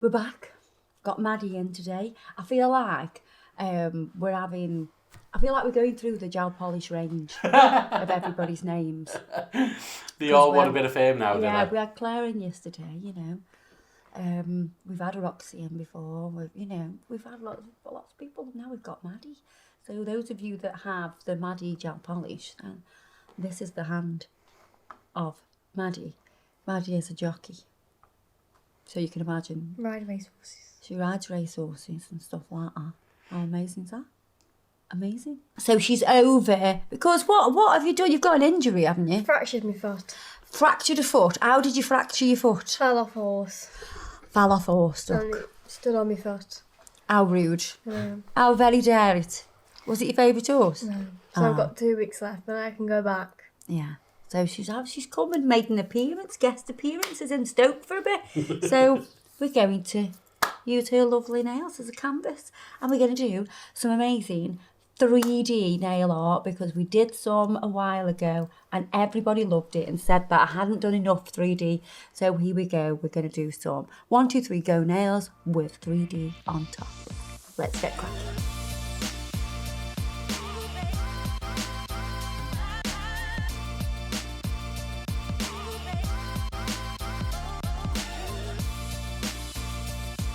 We're back. Got Maddie in today. I feel like we're going through the gel polish range of everybody's names. They all want a bit of fame now, don't they? Yeah, we had Claire in yesterday, We've had Roxy in before. We've had lots of people. Now we've got Maddie. So those of you that have the Maddie gel polish, this is the hand of Maddie. Maddie is a jockey. So you can imagine. Ride racehorses. She rides racehorses and stuff like that. How amazing is that? Amazing. So she's over because what have you done? You've got an injury, haven't you? Fractured my foot. Fractured a foot. How did you fracture your foot? Fell off horse. Fell off horse, Stoke. And it stood on my foot. How rude. Yeah. How very dare it. Was it your favourite horse? No. So I've got 2 weeks left, but I can go back. Yeah. So she's come and made an appearance, guest appearances in Stoke for a bit. So we're going to use her lovely nails as a canvas. And we're going to do some amazing 3D nail art because we did some a while ago and everybody loved it and said that I hadn't done enough 3D. So here we go. We're going to do some 1, 2, 3 go nails with 3D on top. Let's get cracking.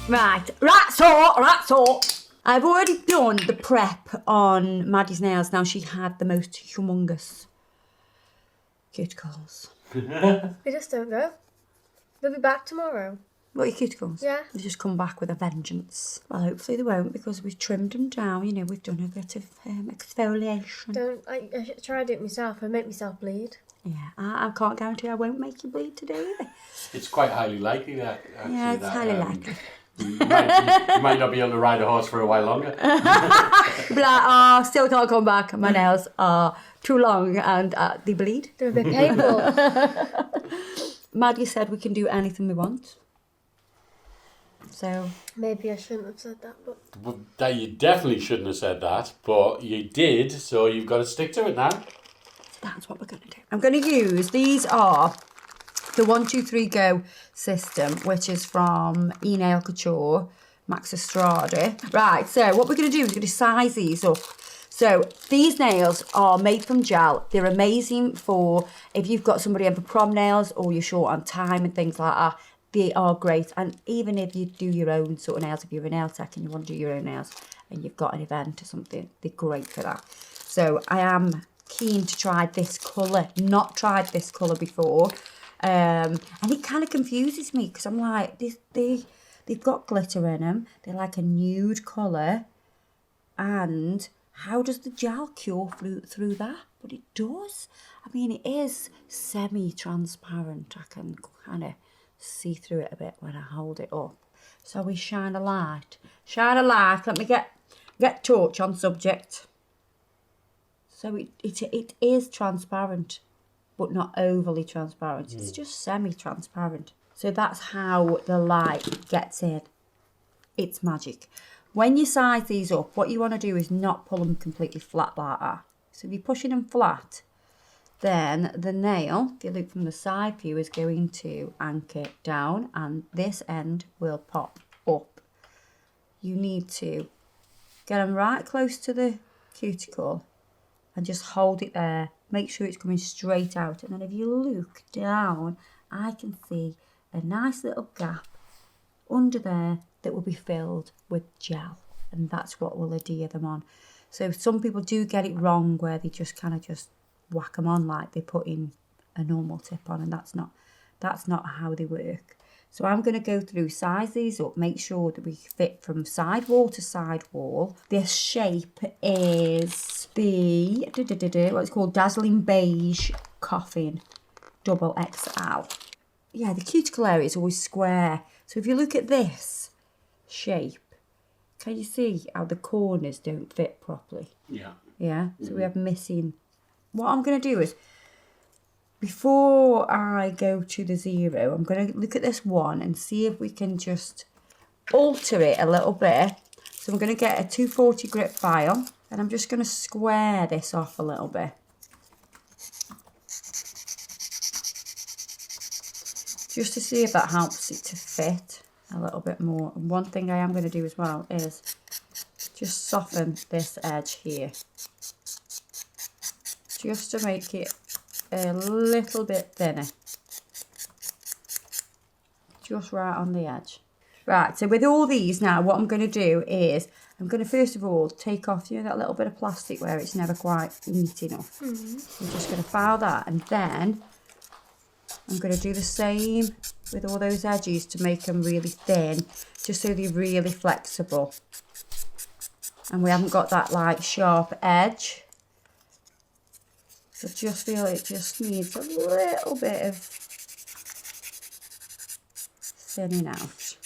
Right, so I've already done the prep on Maddie's nails. Now she had the most humongous cuticles. They just don't go. They'll be back tomorrow. What are your cuticles? Yeah. They just come back with a vengeance. Well, hopefully they won't because we've trimmed them down. We've done a bit of exfoliation. I tried it myself. I make myself bleed. Yeah, I can't guarantee I won't make you bleed today either. It's quite highly likely that. Actually, yeah, it's highly likely. You might not be able to ride a horse for a while longer. Be like, still can't come back. My nails are too long and they bleed. They're a bit painful. Maddie said we can do anything we want. So maybe I shouldn't have said that, but that you definitely shouldn't have said that, but you did, so you've got to stick to it now. That's what we're going to do. I'm going to use, these are the 1, 2, 3 go system, which is from E-nail Couture, Max Estrada. Right, so what we're going to do is we're going to size these up. So these nails are made from gel. They're amazing for if you've got somebody over prom nails or you're short on time and things like that. They are great. And even if you do your own sort of nails, if you're a nail tech and you want to do your own nails and you've got an event or something, they're great for that. So I am keen to try this colour. Not tried this colour before. And it kind of confuses me because I'm like, they've got glitter in them. They're like a nude colour. And how does the gel cure through that? But it does. I mean, it is semi-transparent. I can kind of see through it a bit when I hold it up. So we shine a light. Shine a light. Let me get torch on subject. So it is transparent, but not overly transparent. It's just semi-transparent. So that's how the light gets in. It's magic. When you size these up, what you want to do is not pull them completely flat like that. So if you're pushing them flat, then the nail, if you look from the side view, is going to anchor down and this end will pop up. You need to get them right close to the cuticle and just hold it there. Make sure it's coming straight out. And then if you look down, I can see a nice little gap under there that will be filled with gel. And that's what will adhere them on. So some people do get it wrong where they just kind of just whack them on like they put in a normal tip on, and that's not how they work. So I'm going to go through, size these up, make sure that we fit from side wall to side wall. This shape is the what's called Dazzling Beige Coffin Double XL. Yeah, the cuticle area is always square. So if you look at this shape, can you see how the corners don't fit properly? Yeah. Yeah, so we have missing. What I'm going to do is, before I go to the 0, I'm going to look at this one and see if we can just alter it a little bit. So I'm going to get a 240 grit file and I'm just going to square this off a little bit. Just to see if that helps it to fit a little bit more. And one thing I am going to do as well is just soften this edge here. Just to make it a little bit thinner. Just right on the edge. Right, so with all these now, what I'm going to do is, I'm going to first of all take off, you know, that little bit of plastic where it's never quite neat enough. I'm just going to file that, and then I'm going to do the same with all those edges to make them really thin, just so they're really flexible. And we haven't got that like sharp edge. So I just feel it just needs a little bit of thinning out.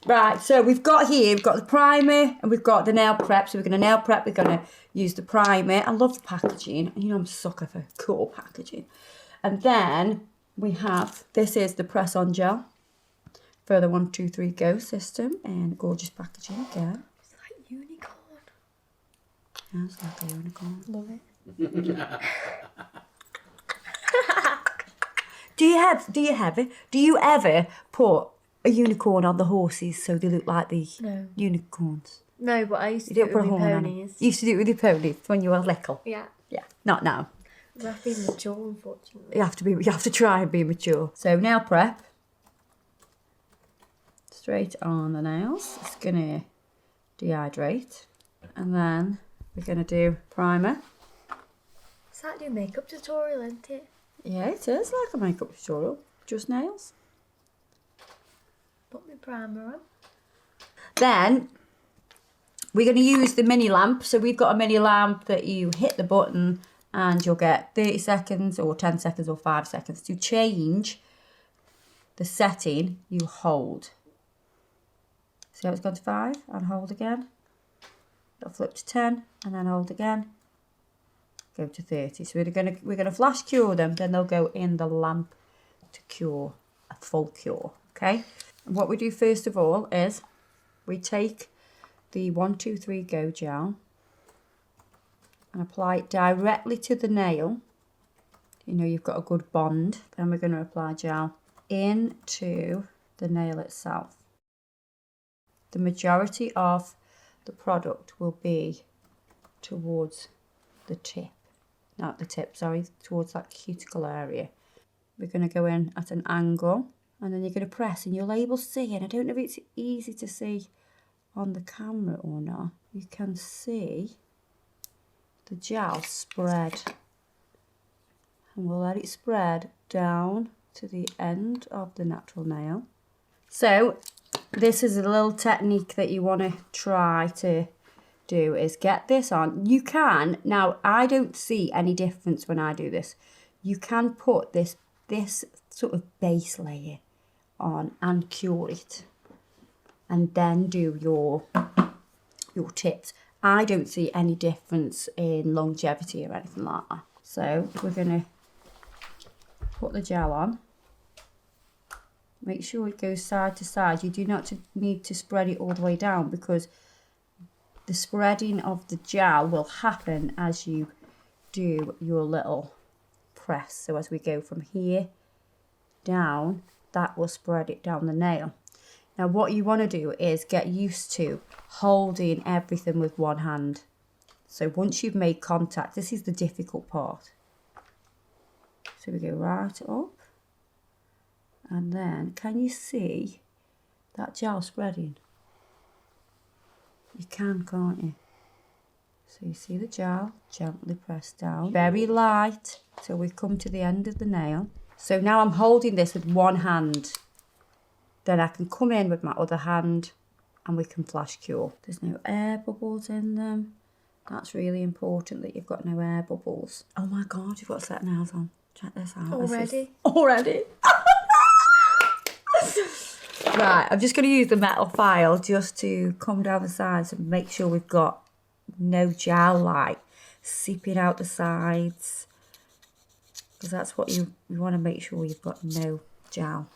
Right, so we've got the primer and we've got the nail prep. So we're going to nail prep, we're going to use the primer. I love the packaging. You know, I'm a sucker for cool packaging. And then we have, this is the press-on gel for the 1, 2, 3 go system, and gorgeous packaging again. It's like unicorn. Yeah, it's like a unicorn. Love it. Do you ever put a unicorn on the horses so they look like the unicorns? No, but I used to You do it don't put with a my horn on them. ponies. You used to do it with your ponies when you were little. Yeah. Yeah, not now. You have to be mature, unfortunately. You have to try and be mature. So nail prep. Straight on the nails. It's gonna dehydrate. And then we're gonna do primer. It's like doing a makeup tutorial, isn't it? Yeah, it is like a makeup tutorial. Just nails. Put my primer on. Then we're going to use the mini lamp. So we've got a mini lamp that you hit the button and you'll get 30 seconds or 10 seconds or 5 seconds to change the setting. You hold. See how it's gone to 5 and hold again. It'll flip to 10 and then hold again. Go to 30. So we're gonna flash cure them. Then they'll go in the lamp to cure a full cure. Okay. And what we do first of all is we take the 1, 2, 3 go gel and apply it directly to the nail. You know you've got a good bond. Then we're going to apply gel into the nail itself. The majority of the product will be towards the tip. Not the tip, sorry, towards that cuticle area. We're going to go in at an angle and then you're going to press and you'll able to see, and I don't know if it's easy to see on the camera or not, you can see the gel spread. And we'll let it spread down to the end of the natural nail. So this is a little technique that you want to try to do, is get this on. You can, now I don't see any difference when I do this. You can put this sort of base layer on and cure it and then do your tips. I don't see any difference in longevity or anything like that. So we're going to put the gel on. Make sure it goes side to side. You do not need to spread it all the way down, because the spreading of the gel will happen as you do your little press. So as we go from here down, that will spread it down the nail. Now what you want to do is get used to holding everything with one hand. So once you've made contact, this is the difficult part. So we go right up. And then, can you see that gel spreading? You can, can't you? So you see the gel gently pressed down. Very light till we come to the end of the nail. So now I'm holding this with one hand. Then I can come in with my other hand and we can flash cure. There's no air bubbles in them. That's really important that you've got no air bubbles. Oh my God, you've got set nails on. Check this out. Already? Already? Right, I'm just going to use the metal file just to come down the sides and make sure we've got no gel like seeping out the sides, because that's what you want to make sure you've got no gel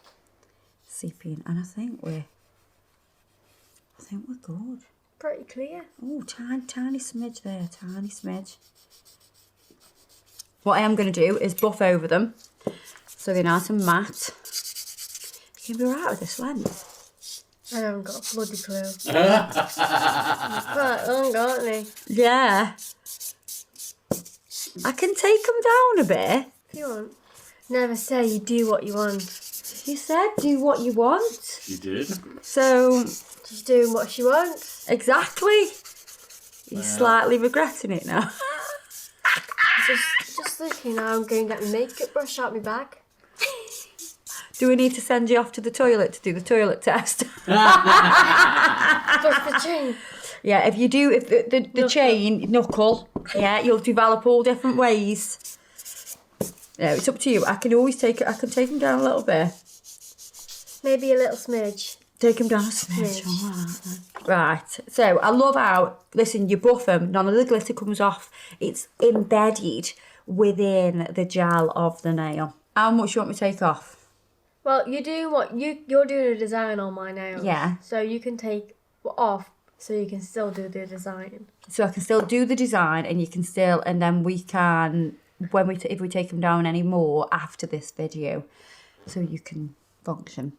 seeping. And I think we're good. Pretty clear. Oh, tiny smidge there, tiny smidge. What I am going to do is buff over them so they're nice and matte. You can be alright with this lens. I haven't got a bloody clue. Quite long, aren't they? Yeah. I can take them down a bit. If you want. Never say you do what you want. You said do what you want. You did. So, She's doing what she wants. exactly. You're slightly regretting it now. Just thinking now I'm going to get my makeup brush out my bag. Do we need to send you off to the toilet to do the toilet test? Brush the chain. Yeah, if you do, if the chain, knuckle, yeah, you'll develop all different ways. Yeah, it's up to you. I can always take it, I can take them down a little bit. Maybe a little smidge. Take them down a smidge. All right. So, I love how, listen, you buff them, none of the glitter comes off. It's embedded within the gel of the nail. How much do you want me to take off? Well, you're doing a design on my nails. Yeah. So you can take off so you can still do the design. So I can still do the design and you can still, and then we can, if we take them down any more after this video, so you can function.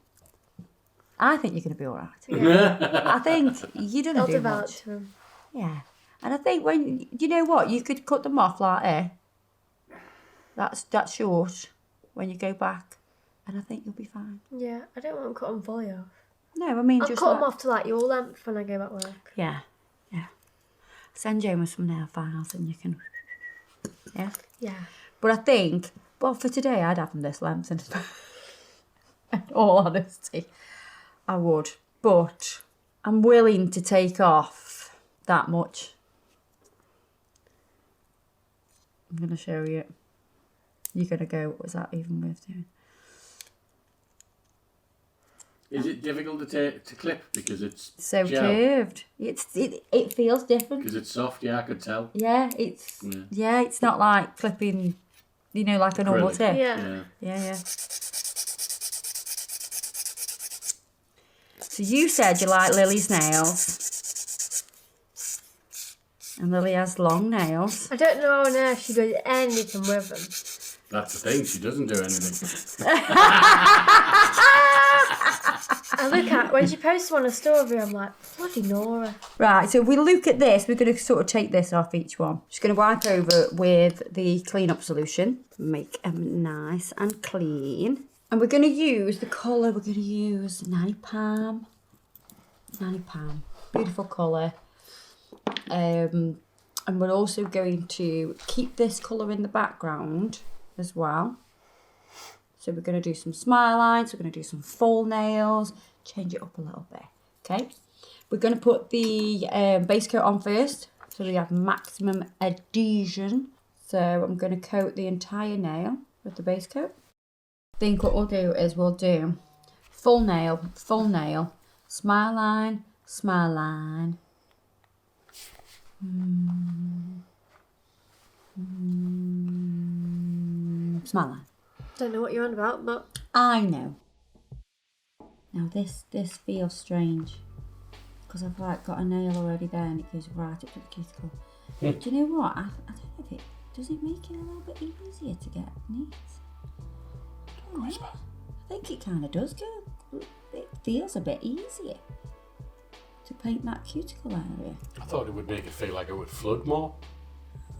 I think you're going to be all right. Yeah. I think you don't I'll do develop much. them. Yeah. And I think when, you know what, you could cut them off like that's short when you go back. And I think you'll be fine. Yeah, I don't want to cut them fully off. No, I mean I'll just cut like, them off to like your length when I go back work. Yeah, yeah. Send Joma some nail files and you can, yeah. Yeah. But I think, well, for today I'd have them this length and in all honesty, I would. But I'm willing to take off that much. I'm going to show you. You're going to go, was that even worth doing? Is it difficult to clip because it's So gel? curved. It feels different. Because it's soft, yeah, I could tell. Yeah, it's not like clipping, you know, like a normal Acrylic. tip. Yeah. Yeah. So you said you like Lily's nails. And Lily has long nails. I don't know how on earth she does anything with them. That's the thing, she doesn't do anything. I look at when she posts one on a story, I'm like, bloody Nora. Right, so if we look at this, we're going to sort of take this off each one. Just going to wipe over with the clean-up solution. Make them nice and clean. And we're going to use the colour, we're going to use Nanny Palm. Beautiful colour. And we're also going to keep this colour in the background as well. So we're going to do some smile lines, we're going to do some full nails, change it up a little bit, okay? We're going to put the base coat on first, so we have maximum adhesion. So I'm going to coat the entire nail with the base coat. I think what we'll do is we'll do full nail, smile line, smile line. Smile line. Don't know what you're on about, but I know. Now this feels strange because I've like got a nail already there and it goes right up to the cuticle. Do you know what? I don't know if does it make it a little bit easier to get neat? I think it kind of does go. It feels a bit easier to paint that cuticle area. I thought it would make it feel like it would flood more.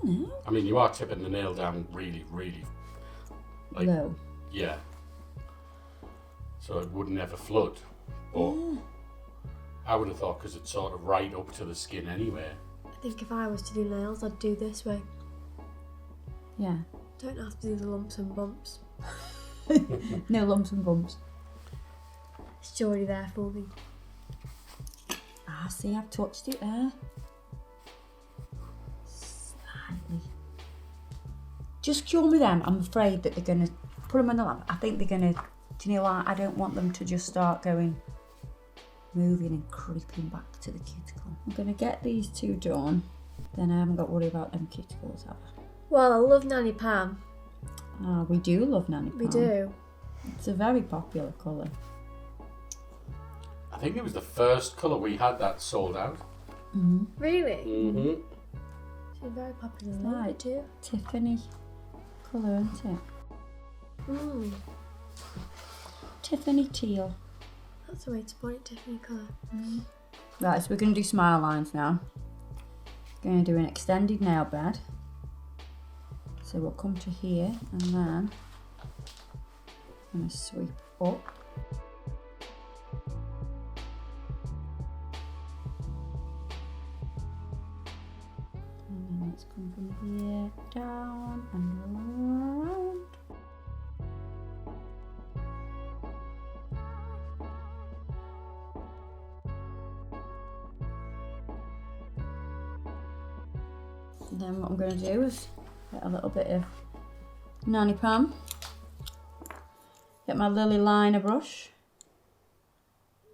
No. I mean, you are tipping the nail down really, like, Low. yeah. So it would never flood. But I would have thought because it's sort of right up to the skin anyway. I think if I was to do nails, I'd do this way. Yeah. Don't have to do the lumps and bumps. No lumps and bumps. It's already there for me. Ah, see, I've touched it there. Slightly. Just cure me them. I'm afraid that they're going to put them on the lamp. I think they're going to, do you know what? I don't want them to just start moving and creeping back to the cuticle. I'm going to get these two done. Then I haven't got to worry about them cuticles, have I? Well, I love Nanny Pam. Ah, we do love Nanny Palm. We do. It's a very popular colour. I think it was the first colour we had that sold out. Really? Mm-hmm. She's very popular. It's Like like too. Tiffany colour, isn't it? Tiffany teal. That's the way to put it, Tiffany colour. Right, so we're going to do smile lines now. Going to do an extended nail bed. So we'll come to here and then I'm going to sweep up. And then let's come from here down and around. And then what I'm going to do is get a little bit of Nanny Pam, get my Lily liner brush,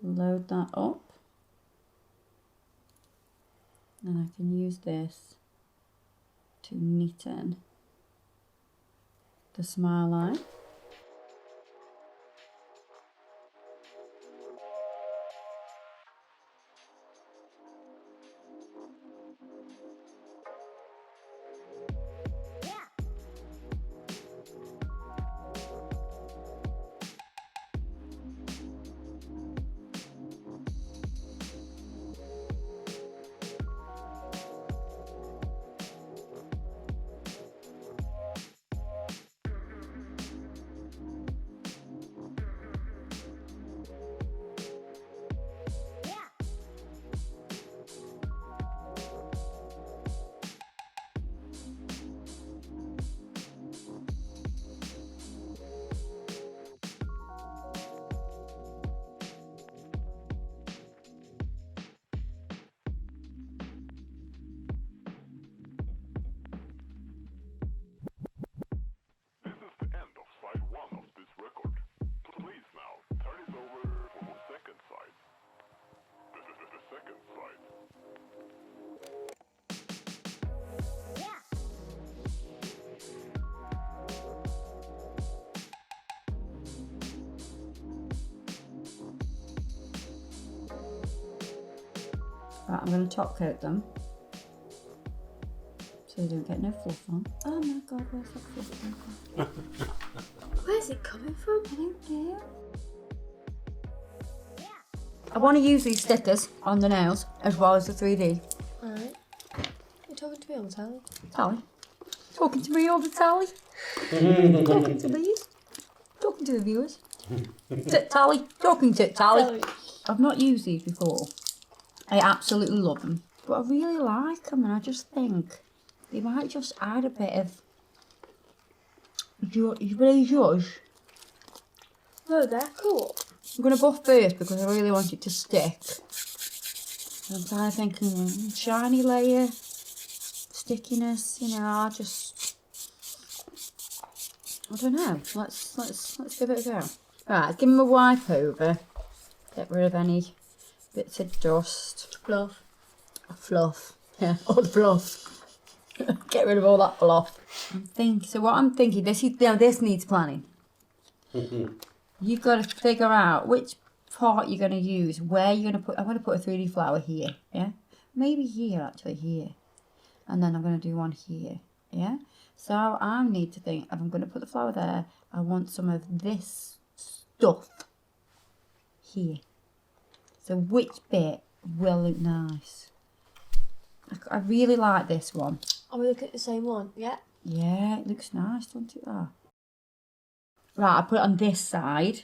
load that up, and I can use this to knit in the smile line. Right, I'm going to top coat them so they don't get no fluff on. Oh my god, where's that fluff from? Where's it coming from? I don't know. I want to use these stickers on the nails as well as the 3D. Alright. You're talking to me all the time. Tally. Talking to me all the tally. Talking to me. Talking to the viewers. Tit tally. Talking tit tally. I've not used these before. I absolutely love them. But I really like them and I just think they might just add a bit of zhuzh. Oh, they're cool. I'm going to buff first because I really want it to stick. I'm kind of thinking shiny layer, stickiness, you know, I don't know. Let's give it a go. Right, give them a wipe over. Get rid of any bits of dust. Fluff. Fluff. Yeah, all the fluff. Get rid of all that fluff. So what I'm thinking, this needs planning. You've got to figure out which part you're going to use, where you're going to put. I'm going to put a 3D flower here, yeah? Maybe here, actually, here. And then I'm going to do one here, yeah? So I need to think, if I'm going to put the flower there, I want some of this stuff here. So which bit will look nice? I really like this one. Are we looking at the same one? Yeah. Yeah, it looks nice, don't it? That. Right, I put it on this side.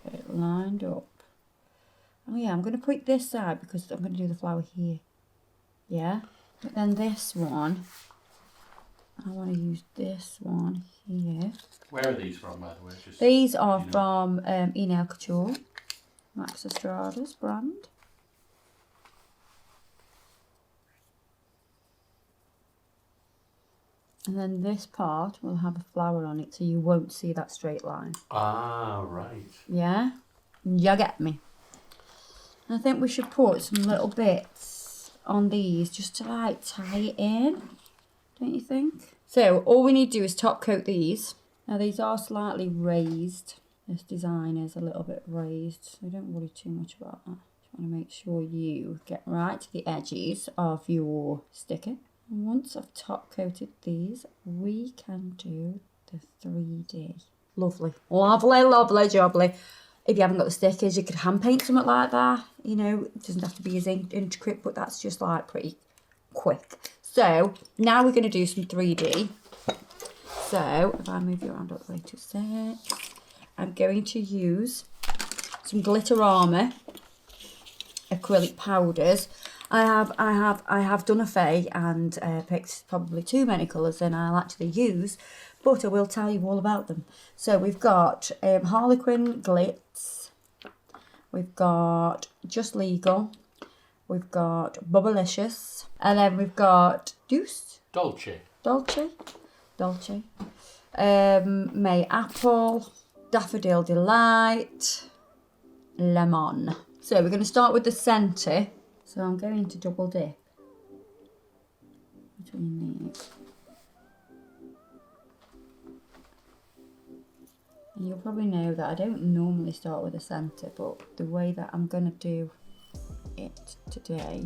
Get it lined up. Oh yeah, I'm going to put this side because I'm going to do the flower here. Yeah? But then this one, I want to use this one here. Where are these from, by the way? These are from E-nail Couture, Max Estrada's brand. And then this part will have a flower on it so you won't see that straight line. Ah, right. Yeah? You get me? And I think we should put some little bits on these just to like tie it in, don't you think? So all we need to do is top coat these. Now these are slightly raised. This design is a little bit raised, so don't worry too much about that. want to make sure you get right to the edges of your sticker. And once I've top coated these, we can do the 3D. Lovely, lovely, lovely, jubbly. If you haven't got the stickers, you could hand paint something like that. You know, it doesn't have to be as intricate, but that's just like pretty quick. So now we're going to do some 3D. So if I move you around up the way to 6, I'm going to use some Glitter Armour acrylic powders. I have done a fade and picked probably too many colours than I'll actually use, but I will tell you all about them. So we've got Harlequin Glitz, we've got Just Legal, we've got Bubblicious, and then we've got Dolce, May Apple, Daffodil Delight, Lemon. So we're going to start with the centre. So I'm going to double dip between these. And you'll probably know that I don't normally start with the centre, but the way that I'm going to do it today,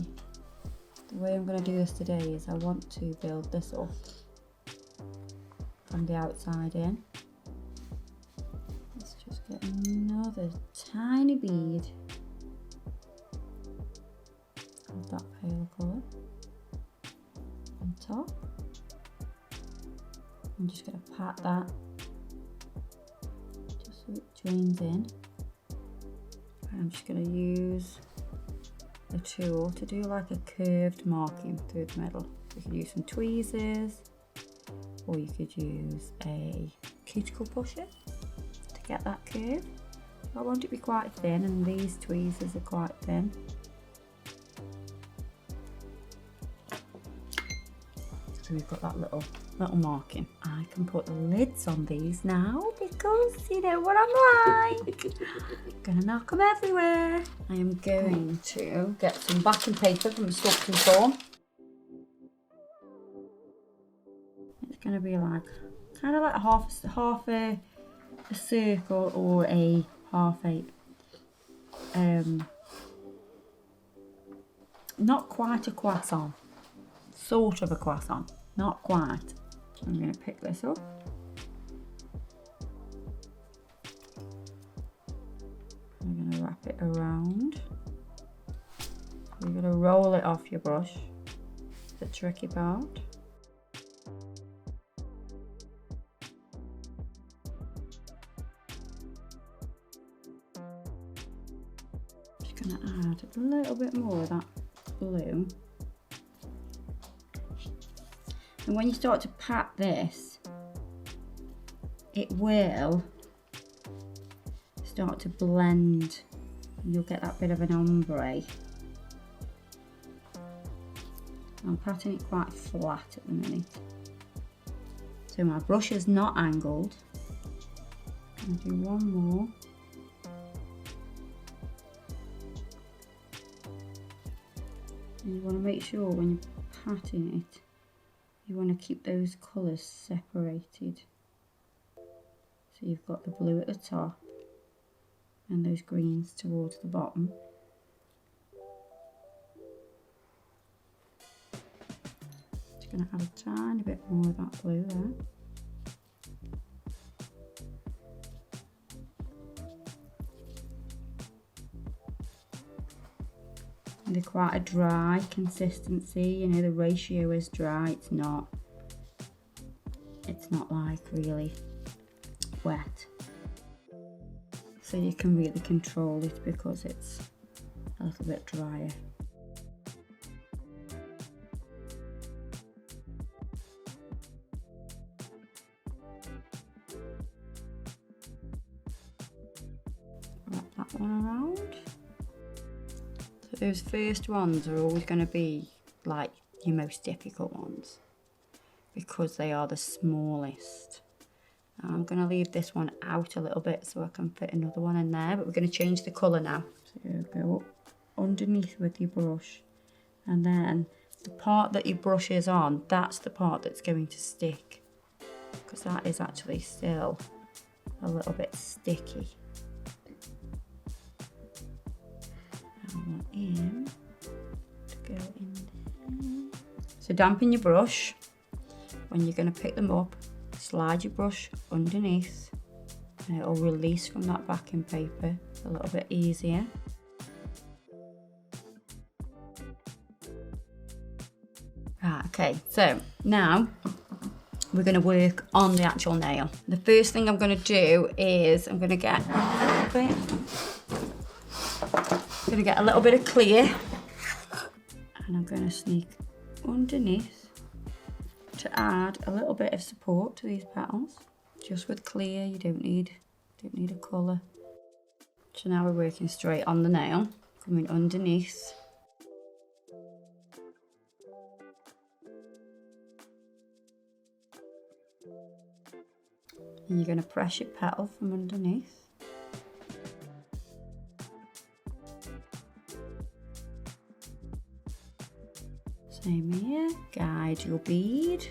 is I want to build this up from the outside in. Let's just get another tiny bead of that pale colour on top. I'm just going to pat that just so it joins in. And I'm just going to use the tool to do like a curved marking through the middle. You could use some tweezers, or you could use a cuticle pusher to get that curve. I want it to be quite thin, and these tweezers are quite thin. So we've got that little marking. I can put the lids on these now because you know what I'm like. Gonna knock them everywhere. I am going to get some backing paper from the Sculpt and Form. It's gonna be like kind of like half a circle or a half a not quite a croissant. Sort of a croissant, not quite. I'm going to pick this up. I'm going to wrap it around. You're going to roll it off your brush. The tricky part. Just going to add a little bit more of that blue. And when you start to pat this, it will start to blend. You'll get that bit of an ombre. I'm patting it quite flat at the minute. So my brush is not angled. I'm going to do one more. And you want to make sure when you're patting it, you want to keep those colours separated. So you've got the blue at the top and those greens towards the bottom. Just going to add a tiny bit more of that blue there. And they're quite a dry consistency, you know, the ratio is dry, it's not like really wet. So you can really control it because it's a little bit drier. Wrap that one around. So those first ones are always going to be like your most difficult ones because they are the smallest. Now I'm going to leave this one out a little bit so I can fit another one in there, but we're going to change the colour now. So you go up underneath with your brush, and then the part that your brush is on, that's the part that's going to stick, because that is actually still a little bit sticky. in to go in there. So dampen your brush. When you're going to pick them up, slide your brush underneath and it'll release from that backing paper a little bit easier. Right, okay, so now we're going to work on the actual nail. The first thing I'm going to do is I'm going to get a little bit of clear and I'm going to sneak underneath to add a little bit of support to these petals. Just with clear, you don't need a colour. So now we're working straight on the nail, coming underneath. And you're going to press your petal from underneath. Same here, guide your bead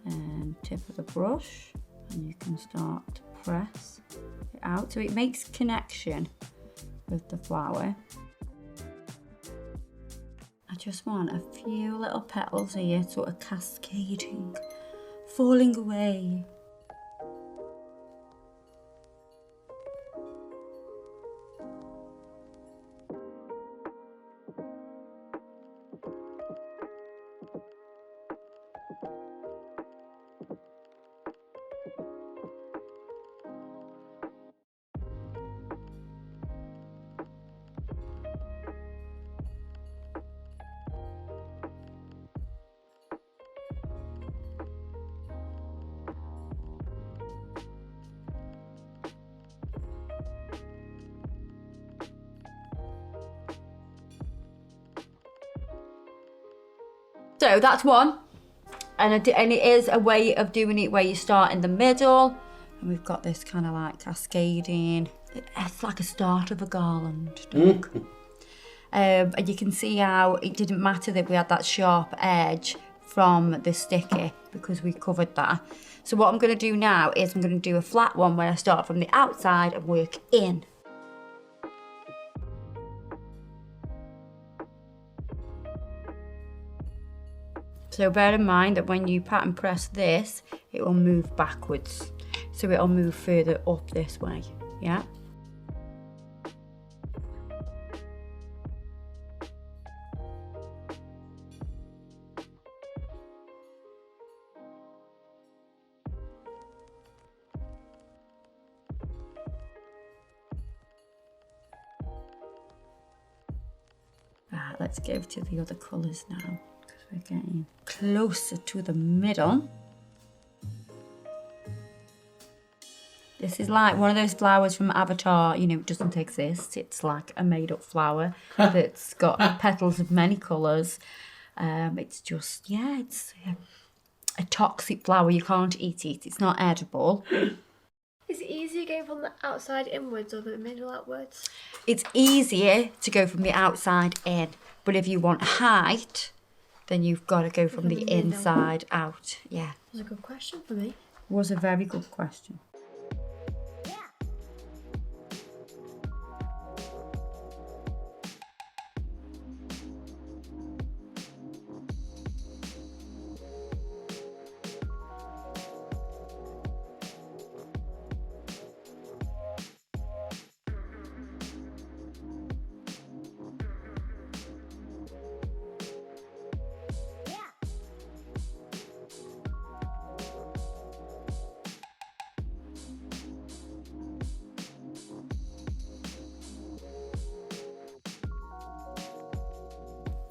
and tip of the brush and you can start to press it out so it makes connection with the flower. I just want a few little petals here sort of cascading, falling away. So that's one, and it is a way of doing it where you start in the middle, and we've got this kind of like cascading. It's like a start of a garland. And you can see how it didn't matter that we had that sharp edge from the sticky because we covered that. So what I'm going to do now is I'm going to do a flat one where I start from the outside and work in. So bear in mind that when you pattern press this, it will move backwards. So it'll move further up this way, yeah? Right, let's go to the other colours now. We're getting closer to the middle. This is like one of those flowers from Avatar, you know, it doesn't exist. It's like a made-up flower that's got petals of many colours. It's just, yeah, it's a toxic flower. You can't eat it. It's not edible. Is it easier going from the outside inwards or the middle outwards? It's easier to go from the outside in, but if you want height, then you've got to go from the inside out. Yeah. That was a good question for me. Was a very good question.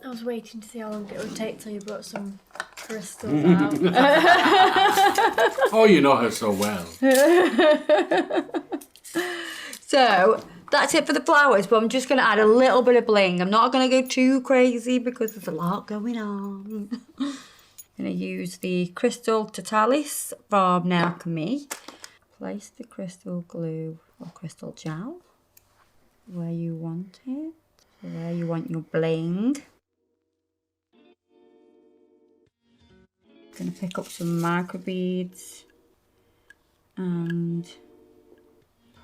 I was waiting to see how long it would take till you brought some crystals out. Oh, you know her so well. So that's it for the flowers, but I'm just going to add a little bit of bling. I'm not going to go too crazy because there's a lot going on. I'm going to use the crystal Totalis from Meakin. Place the crystal glue or crystal gel where you want it, so where you want your bling. Going to pick up some micro beads and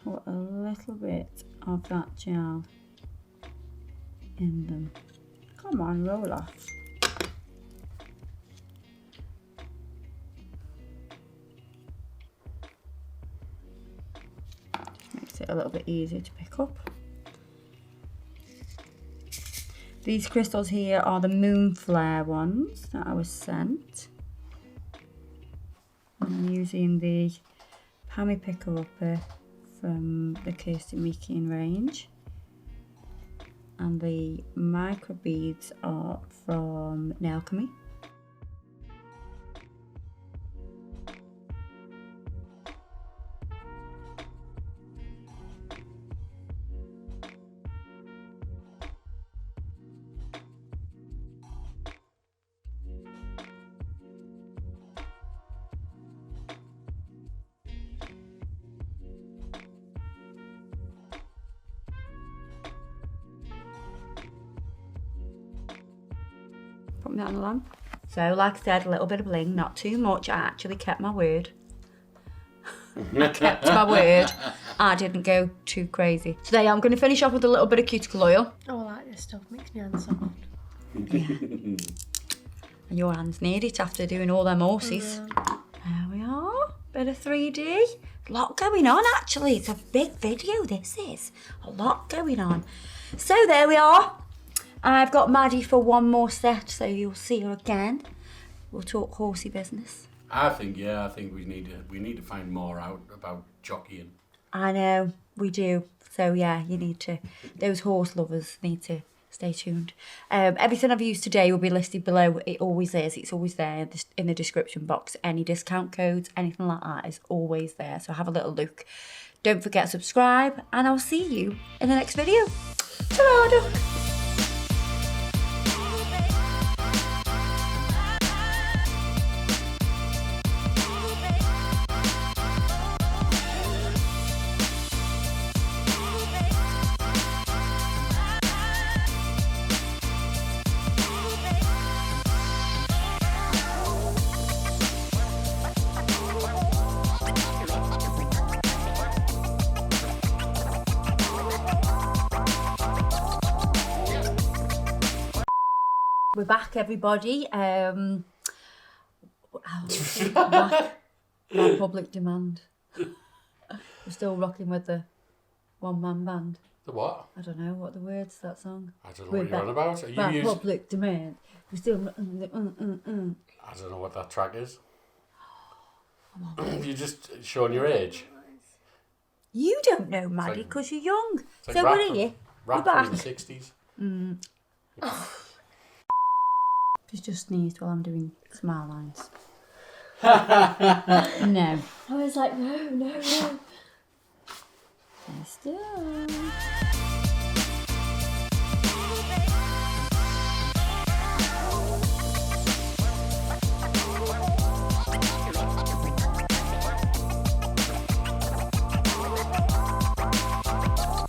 put a little bit of that gel in them. Come on, roll off. Just makes it a little bit easier to pick up. These crystals here are the moon flare ones that I was sent. I'm using the Pammy Picker Upper from the Kirsty Meakin range. And the micro beads are from E-nail. Put me on the lamp. So, like I said, a little bit of bling, not too much. I actually kept my word. I kept my word. I didn't go too crazy. Today I'm going to finish off with a little bit of cuticle oil. Oh, I like this stuff. Makes me hands soft. Yeah. And your hands need it after doing all them horses. There we are. Bit of 3D. A lot going on, actually. It's a big video, this is. A lot going on. So, there we are. I've got Maddie for one more set, so you'll see her again. We'll talk horsey business. I think we need to find more out about jockeying. I know, we do. So yeah, you need to, those horse lovers need to stay tuned. Everything I've used today will be listed below. It always is. It's always there in the description box. Any discount codes, anything like that is always there. So have a little look. Don't forget to subscribe, and I'll see you in the next video. Ta-ra! We're back, everybody. Back public demand. We're still rocking with the one-man band. The what? I don't know what the words to that song. I don't know what you're on about. Back public demand. We're still. I don't know what that track is. You're just showing your age. You don't know, Maddie, because you're young. Like so what are you? Rap back. from the 60s. She's just sneezed while I'm doing smile lines. No. I was like, no. Still.